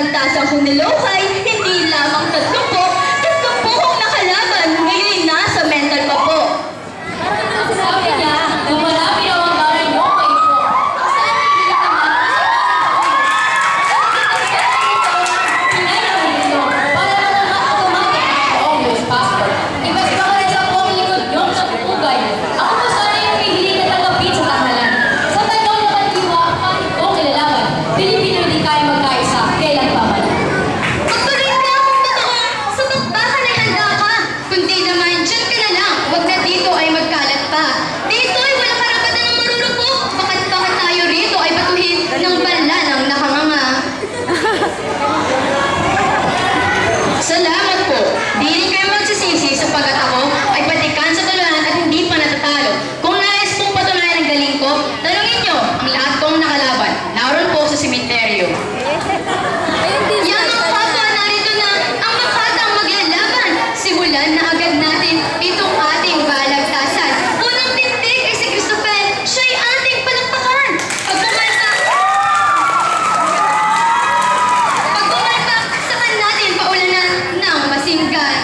nagtasang hunilokay, hindi lamang 30 po kong nakalaban, ngayon nasa mental pa po. Sabi niya, na marami ang baray mo kay po. Saan hindi ka pinay na dito, para automatic always passport. Ibas ba ka rin sa buong likod nyo sa pupugay? Ako po sana yung pihili na tagapit sa tangalan. Sa tanaw na kandiwa, kahit ko kilalaman, Pilipino hindi kayo magkaisa, kailan pa man. Magtuloy ka kung totoo, sa bakbakan ay handa ka. Kundi naman, dyan ka na lang, wag na dito ay magkalat pa. Dito ay wala karapatan ng marurupok. Bakit tayo rito ay batuhin ng bala ng nakanganga. Salamat po. Di rin kayo magsisisi sapagkat ako ay patikan sa tuluhan at hindi pa natatalo. Kung nais pong patunayan ang galing ko, tanungin nyo ang lahat kong nakalaban. Naroon po sa simenteryo. Yan ang papa, narito na ang makatang maglalaban. Simulan na agad natin itong ating balagtasan. Unang tindig ay si Christopher, siya'y ating palakpakan. Pag bumalpak, sakan natin paulanan ng masinggan.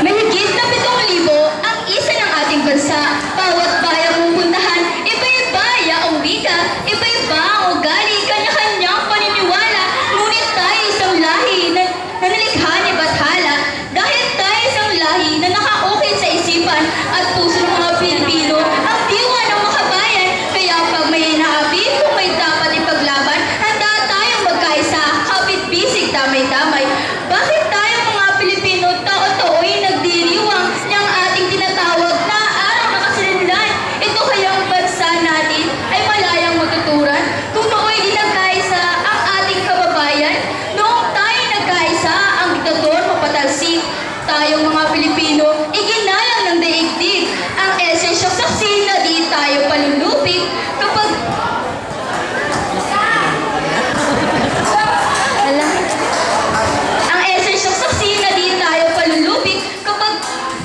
Mahigit na 7,000 ang isa ng ating bansa. Bawat bayang pupuntahan, iba-iba ang wika, iba-iba ang ugali, kanya-kanyang paniniwala. Ngunit tayo isang lahi na nalikha ni Bathala. Dahil tayo isang lahi na nakaukit sa isipan at puso ng mga Pilipino, ang diwa ng makabayan. Kaya pag may naapi, kung may dapat ipaglaban, handa tayong magkaisa, kapit-bisig, damay-damay. Bakit tayo mga Pilipino, tao-tao'y nagdiriwang niyang ating tinatawag na araw na kasilinlan? Ito kayang bansa natin ay malayang matuturan kung nooy di nagkaisa ang ating kababayan. Noong tayo nagkaisa, ang diktador mapatalsik. Tayong mga Pilipino, iginalang ng daigdig. Ang esensyang saksi na di tayo palulupig kapag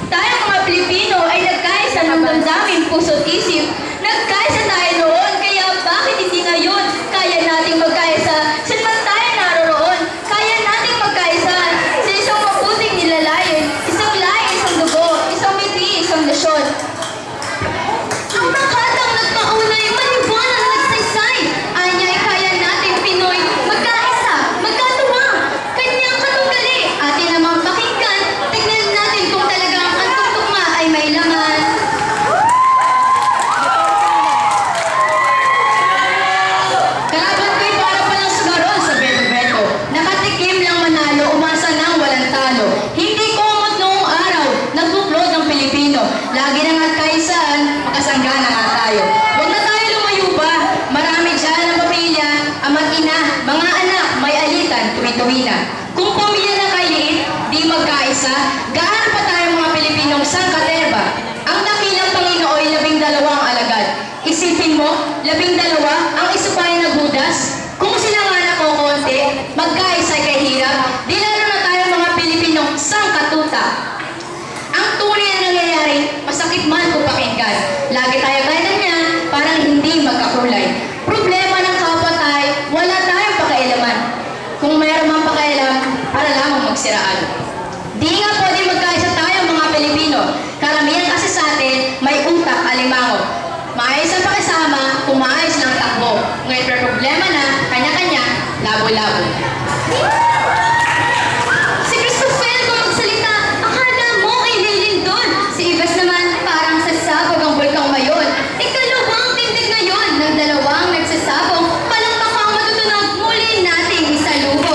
tayong mga Pilipino ay nagkaisa ng damdamin, puso't isip. Nagkaisa tayo noon, kaya bakit hindi ngayon kaya nating magkaisa? Saan man tayo naroroon, kaya nating magkaisa sa isang mabuting nilalayon, isang lahi, isang dugo, isang miti, isang nasyon. Ang makatang nagpaunay, maliwanag nagsaysay. Anya'y kaya natin Pinoy magkaisa, magkatuwang, kanyang katunggali. Atin namang pakinggan, tignan natin kung talagang ang tugtugma ay may laman. Kalaban ko'y para palang sugaron sa beto-beto. Nakatikim lang manalo, umasa nang walang talo. Hindi kumot noong araw, nagbuklod ng Pilipino. Lagi nang at kaisaan, makasangga na nga tayo. Huwag na tayo lumayo pa. Marami dyan ang pamilya, ama't ina, mga anak, may alitan, tuwi-tuwi na. Kung pamilya na kailiit, di magkaisa, gaano pa tayo mga Pilipinong sangkaterba? Ang dakilang Panginooy 12 alagad. Isipin mo, 12 ang isupay na Judas? Kung sila nga nakokonti, magkaisa kay hirap, di lalo na tayo mga Pilipinong sangkatuta. Ang tunay na nangyayari, masakit man kung pakinggan. Lagi tayo gaya niya, parang hindi magkakulay. Problema ng kapwa tayo, wala tayong pakialaman. Kung mayroon mang pakialam, para lamang magsiraan. Di nga pwede magkaisa tayo mga Pilipino. Karamihan kasi sa atin, may utak alimango. Maayos ang pakisama, kung maayos lang takbo. Ngayon problema na, kanya-kanya, labo-labo. Si Christopher kung magsalita, akala mo ay lilindol. Si Ibas naman, parang sasabog ang bulkang mayon. Ikalawang tindig ngayon ng dalawang nagsasabong, palakpakang matutunog, muli nating isalubo.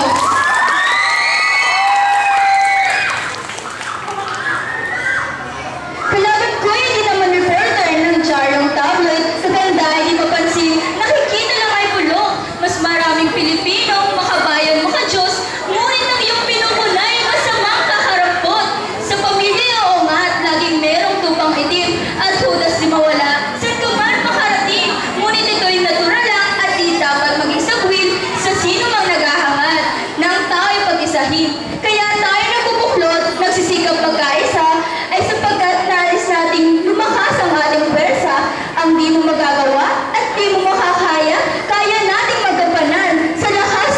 Kalaban ko hindi naman reporter ng Charlong tabloid. Sa ganda, hindi mapansin, nakikita lang ay bulok. Mas maraming Pilipino, makabayan, makadiyos, ngunit ang iyong pinupunay, masamang kakarampot. Sa pamilya, oo nga, at laging merong tupang itim, at hudas di mawala. Saan ka man makarating, ngunit ito'y natural lang, at di dapat maging sagwil sa sino mang naghahangad ng tao'y pag-isahin. Kaya tayo nagbubuklod, nagsisikap magkaisa, ay sapagkat nais nating lumakas ang ating pwersa, ang di mo magagawa at di mo makakaya, kaya nating magampanan sa lakas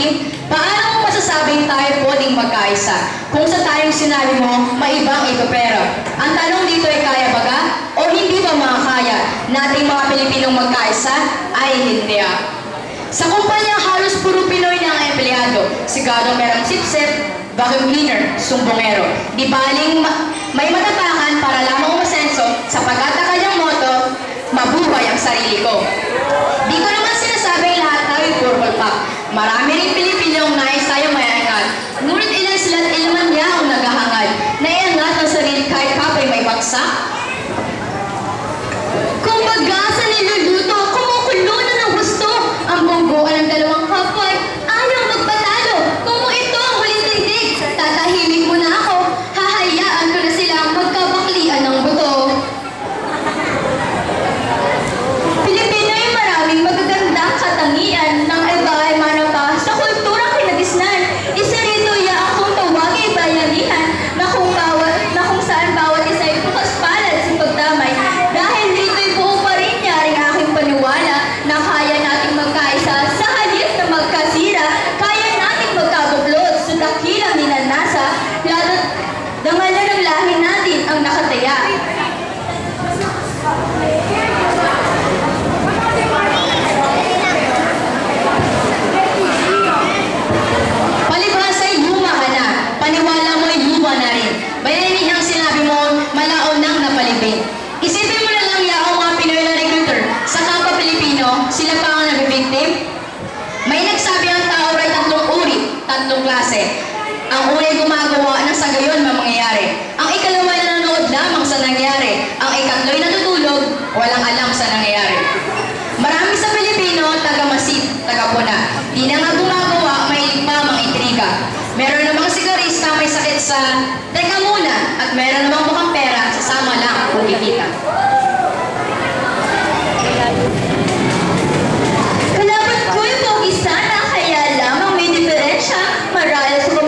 Kim, paano mo masasabing tayo pwedeng magkaisa? Kung sa tayong sinabi mo, may ibang ipapera. Ang tanong dito ay kaya ba ka? O hindi ba makakaya nating mga Pilipinong magkaisa? Ay hindi Sa kumpanyang halos puro Pinoy na ang empleyado, sigado merang sip-sip, vacuum cleaner, sumbongero. Di baling may matapakan para lamang umasenso sapagkat ang kanyang moto, mabuhay ang sarili ko. Di ko naman sinasabing lahat tayo purple pack. Marami rin Pilipinong nais tayo mayangat. Ngunit ilan sila't ilaman niya ang naghahangad na iangat ang sarili kahit kapay may bagsak. Kung pag-asa niluluto, kumukulo na ng gusto. Ang bungguan ng dalawang kapay, ayaw magpatalo. Kung ito ang huling tindig, tatahimik mo na ako. Hahayaan ko na silang magkabaklian ng buto. Pilipino ay maraming magagandang katangian ng iba ay manapa sa kulturang kinagisnan. Isa rito akong tawagin bayanihan na kung saan bawat isa ay bukas palad sa pagdamay. Dahil rito'y buo pa rin niya rin aking paniwala na kaya nating magkaisa sa halip na magkasira. Kaya nating magkabuklod sa dakilang ninanasa. Lalo't dangalan ng lahi natin ang nakataya. Palibhasa ay luma ka na. Paniwala mo ay luma na rin. Bayani ang sinabi mo, malaon nang napalibing. Isipin mo na lang yaong mga Pinoy na recruiter sa kapwa Pilipino, sila pa ang nabibiktim. May nagsabi ang tao ay tatlong uri, tatlong klase. Ang una'y gumagawa ng sa gayon mangyayari. Ang ikalawa ay nanonood lamang sa nangyayari. Ang ikatlo'y natutulog, walang alam sa nangyayari. Marami sa Pilipino, taga-masid, taga-puna. Di na nga gumagawa, mahilig pa mga intriga. Meron namang sigarista may sakit sa teka muna at meron namang mukhang pera, sasama lang kung kikita. Kalaban ko'y pogi sana, kaya lamang may diferensya. Marahil sa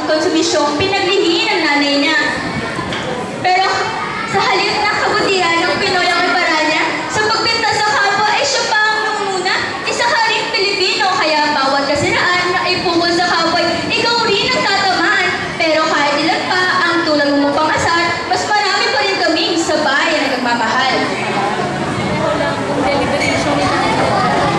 konsumisyong pinaglihi ng nanay niya. Pero sa halip na kabutihan ng Pinoy ang iparanya, sa pagpinta sa kapwa ay siya pa ang nangunguna. Isa ka rin Pilipino, kaya bawat kasiraan na ipukol sa kapwa, ikaw rin ang tatamaan. Pero kahit ilan pa ang tulad mo pangasar, mas marami pa rin kaming sa bayan na nagmamahal.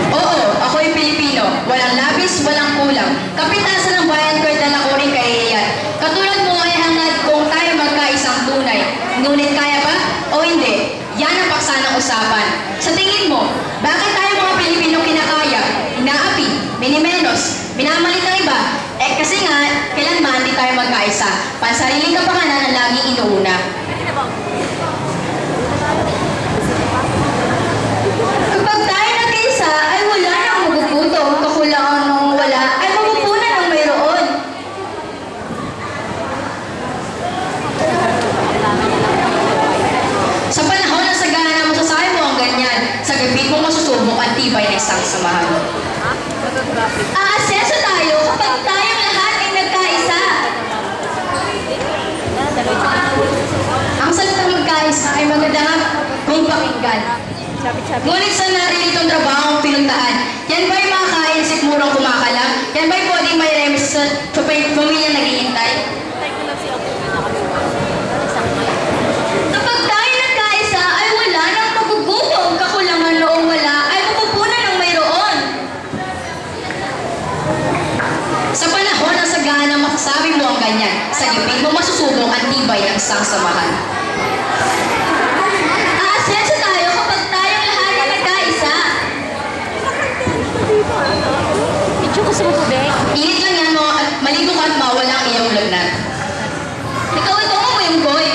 Oo, ako'y Pilipino. Walang labis, walang kulang. Kapitasan ng bayan ko'y dala ko rin kahihiyan. Katulad mo ay hangad kung tayo magkaisang tunay. Ngunit kaya ba? O hindi? Yan ang paksa ng usapan. Sa tingin mo, bakit tayo mga Pilipino kinakaya, inaapi, minimenos, minamalit ng iba? Kasi nga, kailanman di tayo magkaisa. Pansariling kapakanan ang laging inuuna. Kapag tayo nagkaisa, ay wala nang magugutom. Kakulangan nung wala, ay mapupunan ang mayroon. Sa panahon na sagana na masasabi mo ang ganyan, sa gabi mo masusubok ang tibay ng isang samahan. Aasenso tayo kapag tayong lahat ay nagkaisa. Ang salitang magkaisa ay maganda kung pakinggan. Ngunit sa narilitong trabaho ang pinuntahan, yan ba'y makakain sikmurang kumakalam? Yan ba'y pwedeng may remis sa pamilya naghihintay? Kapag tayo nagkaisa ay wala nang magugutom. Kakulangan noong wala ay mapupunan ng mayroon. Sa panahon ng sagana masasabi mo ang ganyan, sa gipin mo masusubok ang tibay ng isang samahan. Aasenso tayo kapag tayong lahat ay nagkaisa. Init lang yan mo at maligo ka at mawala ang iyong lagnat. Ikaw ito mo yung goy.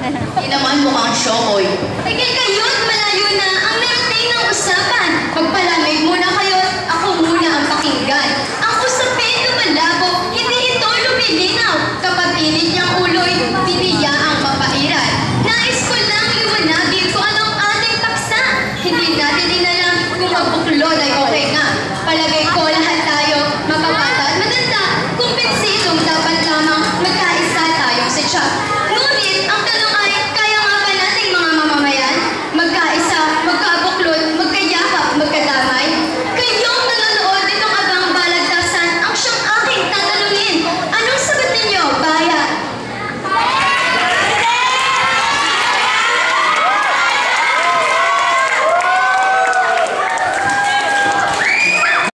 Hindi naman mukhang syokoy. Tigil kayo at malayo na ang narating ng usapan. Pagpalamig muna kayo at ako muna ang pakinggan.